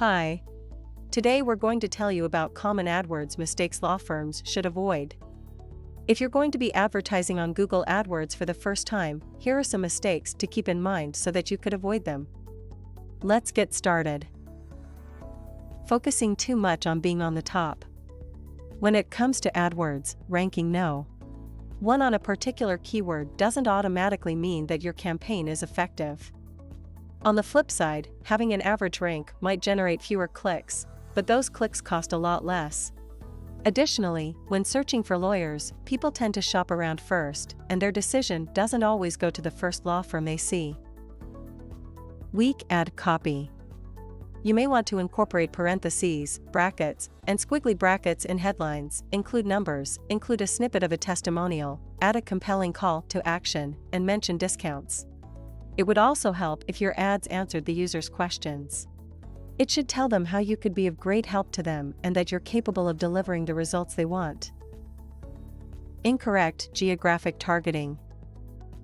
Hi. Today we're going to tell you about common AdWords mistakes law firms should avoid. If you're going to be advertising on Google AdWords for the first time, here are some mistakes to keep in mind so that you could avoid them. Let's get started. Focusing too much on being on the top. When it comes to AdWords, ranking one on a particular keyword doesn't automatically mean that your campaign is effective. On the flip side, having an average rank might generate fewer clicks, but those clicks cost a lot less. Additionally, when searching for lawyers, people tend to shop around first, and their decision doesn't always go to the first law firm they see. Weak ad copy. You may want to incorporate parentheses, brackets, and squiggly brackets in headlines, include numbers, include a snippet of a testimonial, add a compelling call to action, and mention discounts. It would also help if your ads answered the user's questions. It should tell them how you could be of great help to them and that you're capable of delivering the results they want. Incorrect geographic targeting.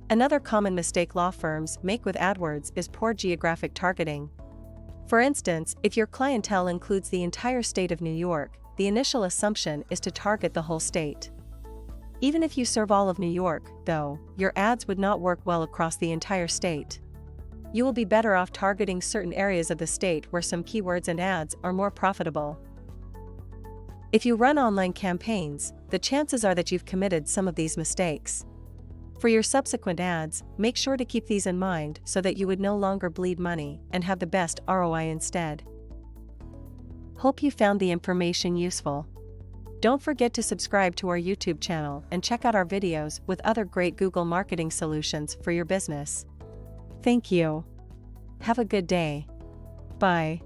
Another common mistake law firms make with AdWords is poor geographic targeting. For instance, if your clientele includes the entire state of New York, the initial assumption is to target the whole state. Even if you serve all of New York, though, your ads would not work well across the entire state. You will be better off targeting certain areas of the state where some keywords and ads are more profitable. If you run online campaigns, the chances are that you've committed some of these mistakes. For your subsequent ads, make sure to keep these in mind so that you would no longer bleed money and have the best ROI instead. Hope you found the information useful. Don't forget to subscribe to our YouTube channel and check out our videos with other great Google marketing solutions for your business. Thank you. Have a good day. Bye.